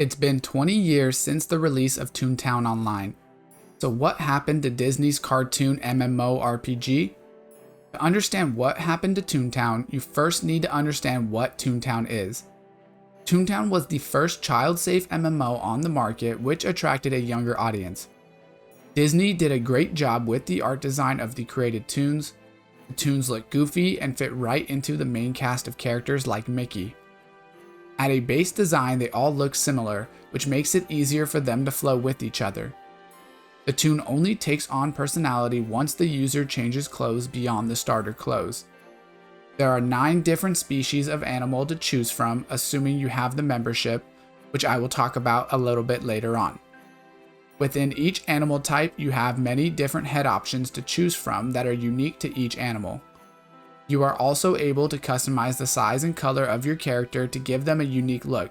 It's been 20 years since the release of Toontown Online. So what happened to Disney's cartoon MMORPG? To understand what happened to Toontown, you first need to understand what Toontown is. Toontown was the first child-safe MMO on the market, which attracted a younger audience. Disney did a great job with the art design of the created toons. The toons look goofy and fit right into the main cast of characters like Mickey. At a base design, they all look similar, which makes it easier for them to flow with each other. The toon only takes on personality once the user changes clothes beyond the starter clothes. There are 9 different species of animal to choose from, assuming you have the membership, which I will talk about a little bit later on. Within each animal type, you have many different head options to choose from that are unique to each animal. You are also able to customize the size and color of your character to give them a unique look.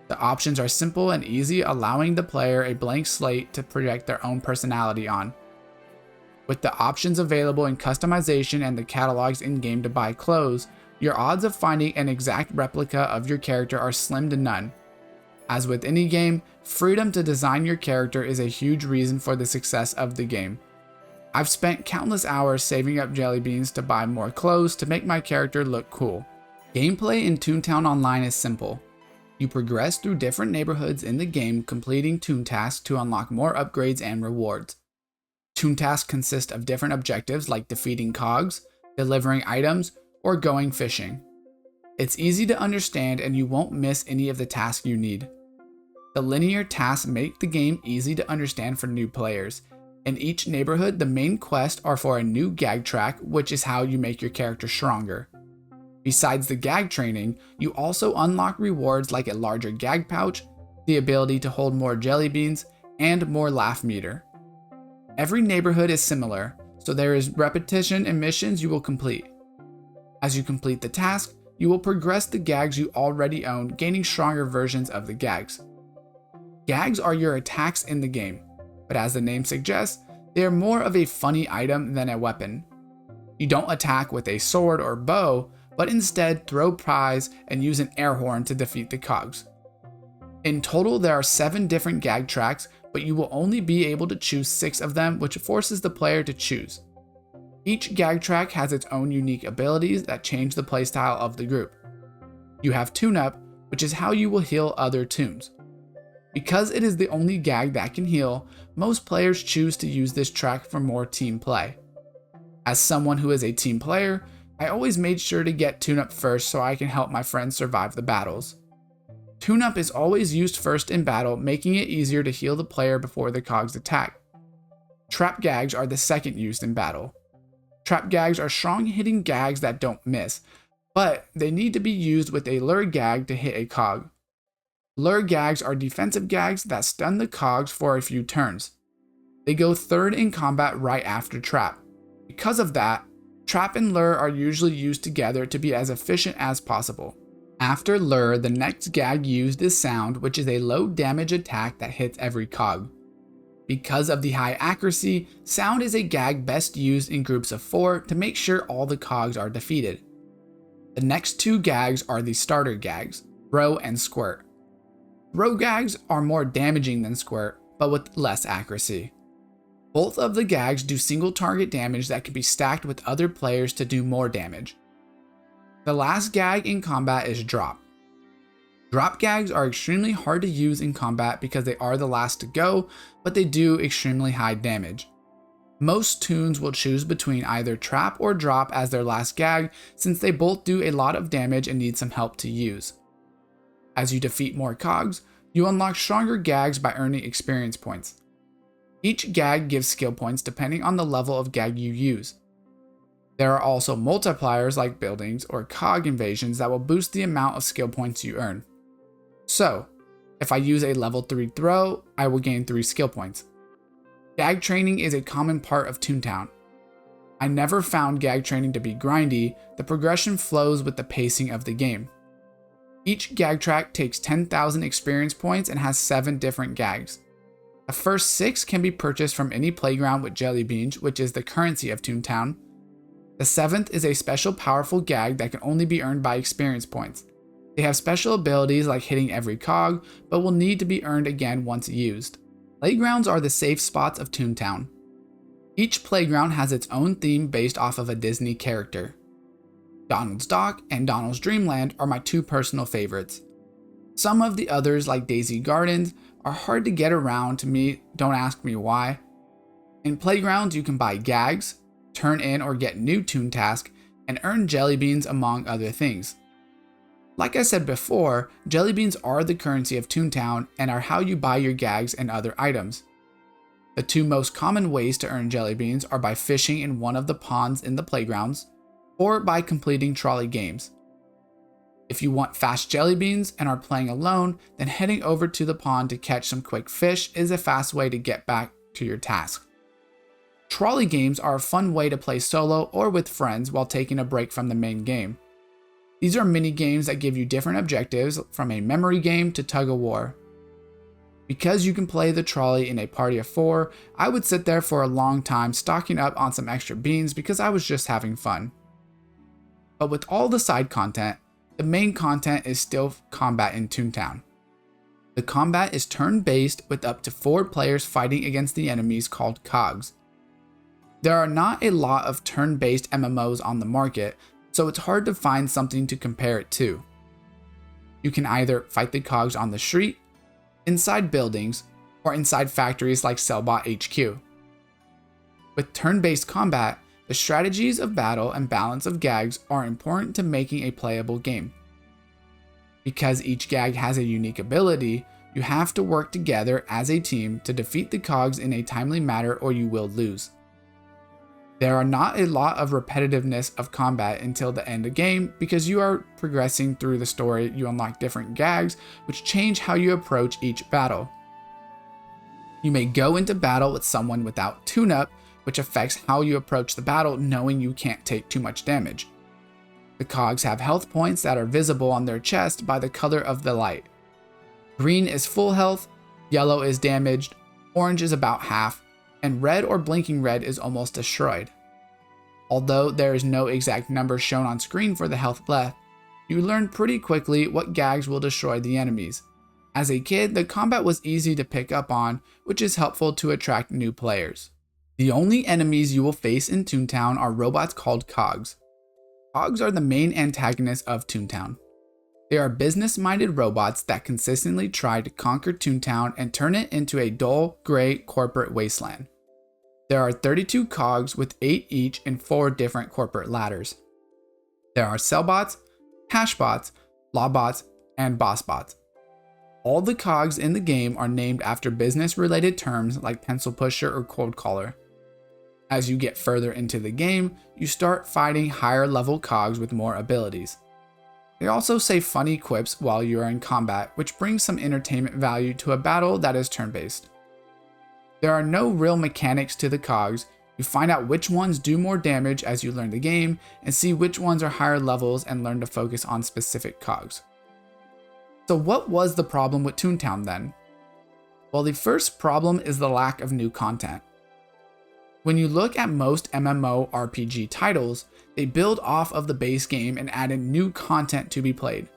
The options are simple and easy, allowing the player a blank slate to project their own personality on. With the options available in customization and the catalogs in-game to buy clothes, your odds of finding an exact replica of your character are slim to none. As with any game, freedom to design your character is a huge reason for the success of the game. I've spent countless hours saving up jelly beans to buy more clothes to make my character look cool. Gameplay in Toontown Online is simple. You progress through different neighborhoods in the game, completing toon tasks to unlock more upgrades and rewards. Toon tasks consist of different objectives like defeating cogs, delivering items, or going fishing. It's easy to understand and you won't miss any of the tasks you need. The linear tasks make the game easy to understand for new players. In each neighborhood, the main quests are for a new gag track, which is how you make your character stronger. Besides the gag training, you also unlock rewards like a larger gag pouch, the ability to hold more jelly beans, and more laugh meter. Every neighborhood is similar, so there is repetition in missions you will complete. As you complete the task, you will progress the gags you already own, gaining stronger versions of the gags. Gags are your attacks in the game, but as the name suggests, they are more of a funny item than a weapon. You don't attack with a sword or bow, but instead throw prize and use an air horn to defeat the cogs. In total, there are 7 different gag tracks, but you will only be able to choose 6 of them, which forces the player to choose. Each gag track has its own unique abilities that change the playstyle of the group. You have Toon Up, which is how you will heal other toons. Because it is the only gag that can heal, most players choose to use this track for more team play. As someone who is a team player, I always made sure to get Toon Up first so I can help my friends survive the battles. Toon Up is always used first in battle, making it easier to heal the player before the cogs attack. Trap gags are the second used in battle. Trap gags are strong hitting gags that don't miss, but they need to be used with a lure gag to hit a cog. Lure gags are defensive gags that stun the cogs for a few turns. They go third in combat right after trap. Because of that, trap and lure are usually used together to be as efficient as possible. After lure, the next gag used is sound, which is a low damage attack that hits every cog. Because of the high accuracy, sound is a gag best used in groups of 4 to make sure all the cogs are defeated. The next 2 gags are the starter gags, throw and squirt. Throw gags are more damaging than squirt, but with less accuracy. Both of the gags do single target damage that can be stacked with other players to do more damage. The last gag in combat is drop. Drop gags are extremely hard to use in combat because they are the last to go, but they do extremely high damage. Most toons will choose between either trap or drop as their last gag, since they both do a lot of damage and need some help to use. As you defeat more cogs, you unlock stronger gags by earning experience points. Each gag gives skill points depending on the level of gag you use. There are also multipliers like buildings or cog invasions that will boost the amount of skill points you earn. So, if I use a level 3 throw, I will gain 3 skill points. Gag training is a common part of Toontown. I never found gag training to be grindy, the progression flows with the pacing of the game. Each gag track takes 10,000 experience points and has 7 different gags. The first 6 can be purchased from any playground with jelly beans, which is the currency of Toontown. The 7th is a special powerful gag that can only be earned by experience points. They have special abilities like hitting every cog, but will need to be earned again once used. Playgrounds are the safe spots of Toontown. Each playground has its own theme based off of a Disney character. Donald's Dock and Donald's Dreamland are my two personal favorites. Some of the others, like Daisy Gardens, are hard to get around to me, don't ask me why. In Playgrounds, you can buy Gags, turn in or get new Toon tasks, and earn jelly beans among other things. Like I said before, jelly beans are the currency of Toontown and are how you buy your Gags and other items. The two most common ways to earn jelly beans are by fishing in one of the ponds in the playgrounds, or by completing trolley games. If you want fast jelly beans and are playing alone, then heading over to the pond to catch some quick fish is a fast way to get back to your task. Trolley games are a fun way to play solo or with friends while taking a break from the main game. These are mini games that give you different objectives, from a memory game to tug of war. Because you can play the trolley in a party of 4, I would sit there for a long time stocking up on some extra beans because I was just having fun. But with all the side content, the main content is still combat in Toontown. The combat is turn-based with up to 4 players fighting against the enemies called cogs. There are not a lot of turn-based MMOs on the market, so it's hard to find something to compare it to. You can either fight the cogs on the street, inside buildings, or inside factories like Cellbot HQ. With turn-based combat, the strategies of battle and balance of gags are important to making a playable game. Because each gag has a unique ability, you have to work together as a team to defeat the cogs in a timely manner or you will lose. There are not a lot of repetitiveness of combat until the end of game because you are progressing through the story. You unlock different gags which change how you approach each battle. You may go into battle with someone without tune-up, which affects how you approach the battle knowing you can't take too much damage. The cogs have health points that are visible on their chest by the color of the light. Green is full health, yellow is damaged, orange is about half, and red or blinking red is almost destroyed. Although there is no exact number shown on screen for the health left, you learn pretty quickly what gags will destroy the enemies. As a kid, the combat was easy to pick up on, which is helpful to attract new players. The only enemies you will face in Toontown are robots called cogs. Cogs are the main antagonists of Toontown. They are business-minded robots that consistently try to conquer Toontown and turn it into a dull, gray corporate wasteland. There are 32 cogs with 8 each in 4 different corporate ladders. There are Cellbots, Hashbots, Lawbots, and Bossbots. All the cogs in the game are named after business-related terms like pencil pusher or cold caller. As you get further into the game, you start fighting higher level cogs with more abilities. They also say funny quips while you are in combat, which brings some entertainment value to a battle that is turn-based. There are no real mechanics to the cogs. You find out which ones do more damage as you learn the game, and see which ones are higher levels and learn to focus on specific cogs. So what was the problem with Toontown then? Well, the first problem is the lack of new content. When you look at most MMORPG titles, they build off of the base game and added new content to be played.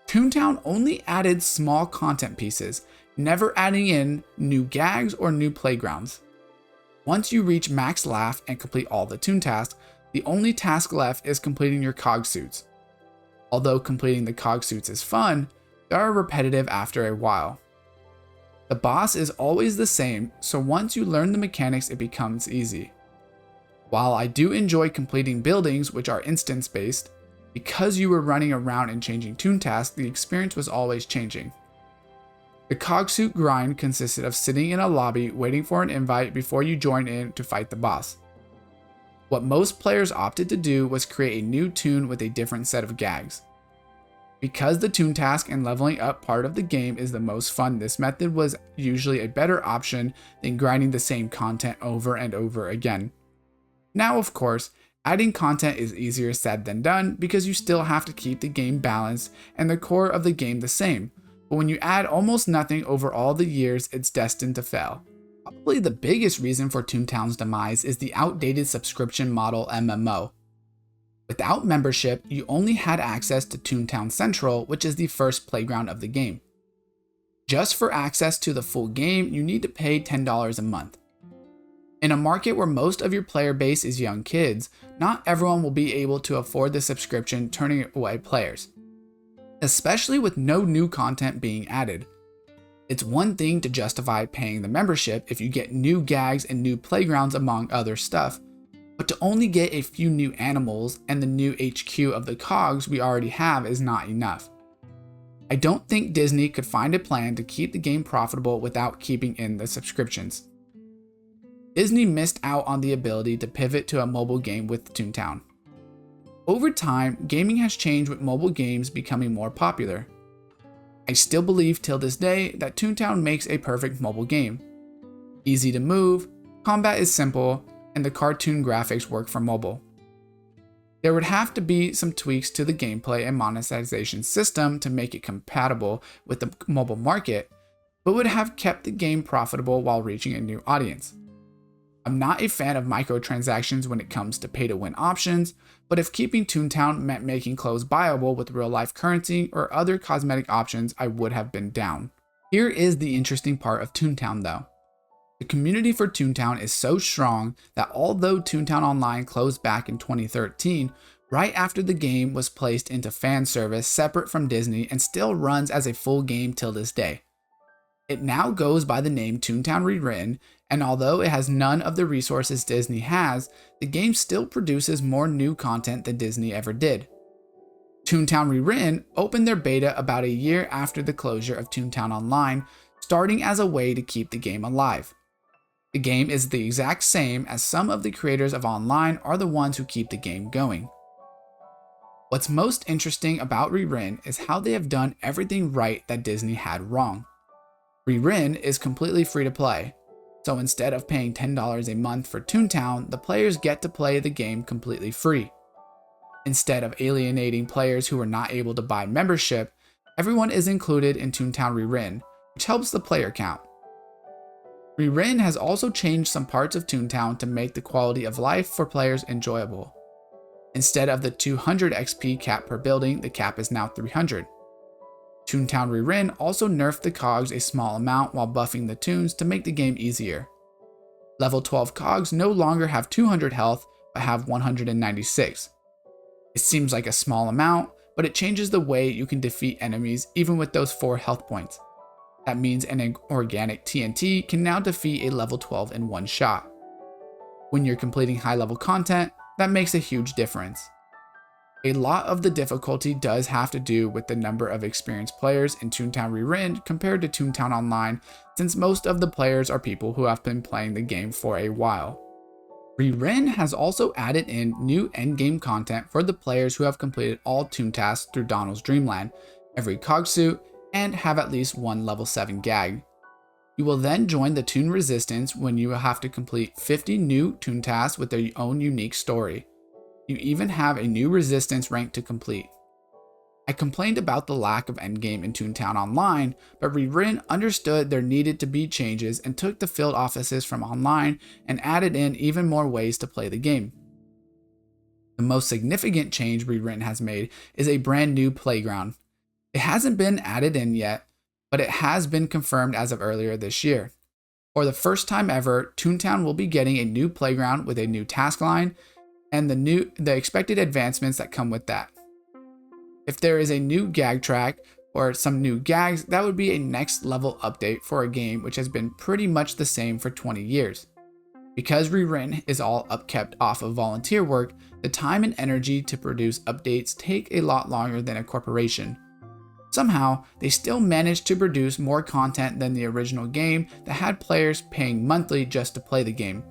Toontown only added small content pieces, never adding in new gags or new playgrounds. Once you reach max laugh and complete all the Toon tasks, the only task left is completing your cog suits. Although completing the cog suits is fun, they are repetitive after a while. The boss is always the same, so once you learn the mechanics it becomes easy. While I do enjoy completing buildings which are instance based, because you were running around and changing Toon tasks, the experience was always changing. The cog suit grind consisted of sitting in a lobby waiting for an invite before you join in to fight the boss. What most players opted to do was create a new toon with a different set of gags. Because the Toon task and leveling up part of the game is the most fun, this method was usually a better option than grinding the same content over and over again. Now, of course, adding content is easier said than done because you still have to keep the game balanced and the core of the game the same, but when you add almost nothing over all the years, it's destined to fail. Probably the biggest reason for Toontown's demise is the outdated subscription model MMO. Without membership, you only had access to Toontown Central, which is the first playground of the game. Just for access to the full game, you need to pay $10 a month. In a market where most of your player base is young kids, not everyone will be able to afford the subscription, turning away players, especially with no new content being added. It's one thing to justify paying the membership if you get new gags and new playgrounds among other stuff, but to only get a few new animals and the new HQ of the cogs we already have is not enough. I don't think Disney could find a plan to keep the game profitable without keeping in the subscriptions. Disney missed out on the ability to pivot to a mobile game with Toontown. Over time, gaming has changed with mobile games becoming more popular. I still believe till this day that Toontown makes a perfect mobile game. Easy to move, combat is simple, and the cartoon graphics work for mobile. There would have to be some tweaks to the gameplay and monetization system to make it compatible with the mobile market, but would have kept the game profitable while reaching a new audience. I'm not a fan of microtransactions when it comes to pay-to-win options, but if keeping Toontown meant making clothes buyable with real-life currency or other cosmetic options, I would have been down. Here is the interesting part of Toontown though. The community for Toontown is so strong that although Toontown Online closed back in 2013, right after the game was placed into fan service separate from Disney and still runs as a full game till this day. It now goes by the name Toontown Rewritten, and although it has none of the resources Disney has, the game still produces more new content than Disney ever did. Toontown Rewritten opened their beta about a year after the closure of Toontown Online, starting as a way to keep the game alive. The game is the exact same as some of the creators of Online are the ones who keep the game going. What's most interesting about Rewritten is how they have done everything right that Disney had wrong. Rewritten is completely free to play, so instead of paying $10 a month for Toontown, the players get to play the game completely free. Instead of alienating players who are not able to buy membership, everyone is included in Toontown Rewritten, which helps the player count. Rewritten has also changed some parts of Toontown to make the quality of life for players enjoyable. Instead of the 200 XP cap per building, the cap is now 300. Toontown Rewritten also nerfed the cogs a small amount while buffing the toons to make the game easier. Level 12 cogs no longer have 200 health, but have 196. It seems like a small amount, but it changes the way you can defeat enemies even with those 4 health points. That means an organic TNT can now defeat a level 12 in one shot. When you're completing high level content, that makes a huge difference. A lot of the difficulty does have to do with the number of experienced players in Toontown Rewritten compared to Toontown Online, since most of the players are people who have been playing the game for a while. Rewritten has also added in new endgame content for the players who have completed all Toon tasks through Donald's Dreamland, every cog suit, and have at least one level 7 gag. You will then join the Toon Resistance when you have to complete 50 new Toon tasks with their own unique story. You even have a new resistance rank to complete. I complained about the lack of endgame in Toontown Online, but Rewritten understood there needed to be changes and took the field offices from Online and added in even more ways to play the game. The most significant change Rewritten has made is a brand new playground. It hasn't been added in yet, but it has been confirmed as of earlier this year. For the first time ever, Toontown will be getting a new playground with a new task line and the expected advancements that come with that. If there is a new gag track or some new gags, that would be a next level update for a game which has been pretty much the same for 20 years. Because Rewritten is all upkept off of volunteer work, the time and energy to produce updates take a lot longer than a corporation. Somehow, they still managed to produce more content than the original game that had players paying monthly just to play the game.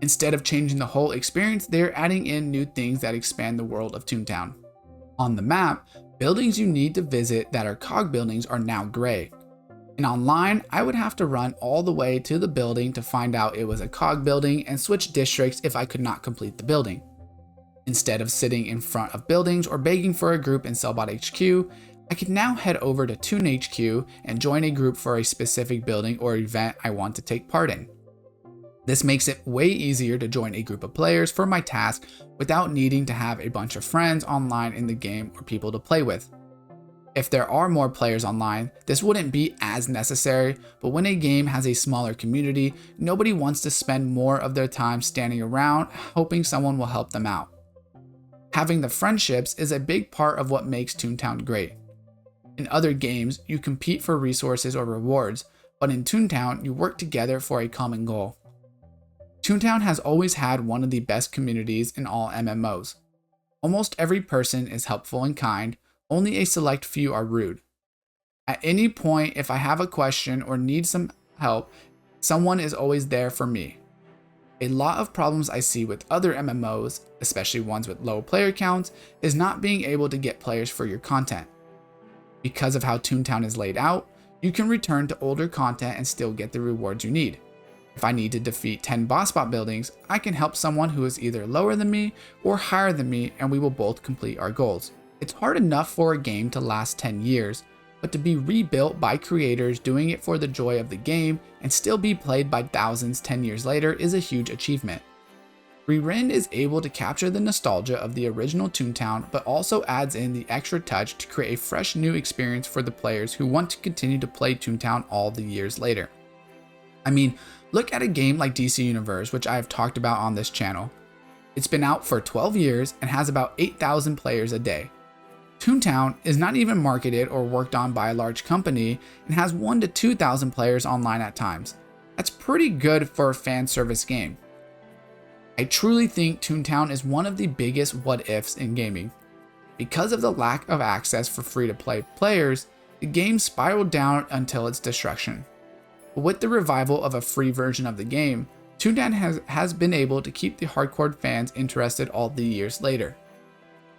Instead of changing the whole experience, they are adding in new things that expand the world of Toontown. On the map, buildings you need to visit that are cog buildings are now gray. In Online, I would have to run all the way to the building to find out it was a cog building and switch districts if I could not complete the building. Instead of sitting in front of buildings or begging for a group in Cellbot HQ, I can now head over to Toon HQ and join a group for a specific building or event I want to take part in. This makes it way easier to join a group of players for my task without needing to have a bunch of friends online in the game or people to play with. If there are more players online, this wouldn't be as necessary, but when a game has a smaller community, nobody wants to spend more of their time standing around hoping someone will help them out. Having the friendships is a big part of what makes Toontown great. In other games, you compete for resources or rewards, but in Toontown, you work together for a common goal. Toontown has always had one of the best communities in all MMOs. Almost every person is helpful and kind, only a select few are rude. At any point, if I have a question or need some help, someone is always there for me. A lot of problems I see with other MMOs, especially ones with low player counts, is not being able to get players for your content. Because of how Toontown is laid out, you can return to older content and still get the rewards you need. If I need to defeat 10 boss bot buildings, I can help someone who is either lower than me or higher than me, and we will both complete our goals. It's hard enough for a game to last 10 years, but to be rebuilt by creators doing it for the joy of the game and still be played by thousands 10 years later is a huge achievement. Rewritten is able to capture the nostalgia of the original Toontown, but also adds in the extra touch to create a fresh new experience for the players who want to continue to play Toontown all the years later. I mean, look at a game like DC Universe, which I have talked about on this channel. It's been out for 12 years and has about 8,000 players a day. Toontown is not even marketed or worked on by a large company and has 1,000 to 2,000 players online at times. That's pretty good for a fan service game. I truly think Toontown is one of the biggest what ifs in gaming. Because of the lack of access for free to play players, the game spiraled down until its destruction. But with the revival of a free version of the game, Toontown has been able to keep the hardcore fans interested all the years later.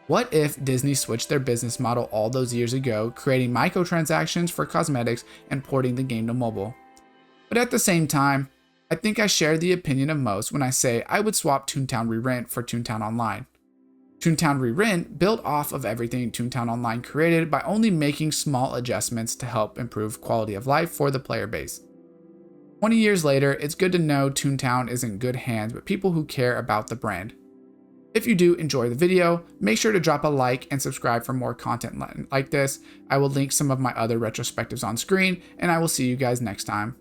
What if Disney switched their business model all those years ago, creating microtransactions for cosmetics and porting the game to mobile? But at the same time, I think I share the opinion of most when I say I would swap Toontown Rewritten for Toontown Online. Toontown Rewritten built off of everything Toontown Online created by only making small adjustments to help improve quality of life for the player base. 20 years later, it's good to know Toontown is in good hands with people who care about the brand. If you do enjoy the video, make sure to drop a like and subscribe for more content like this. I will link some of my other retrospectives on screen, and I will see you guys next time.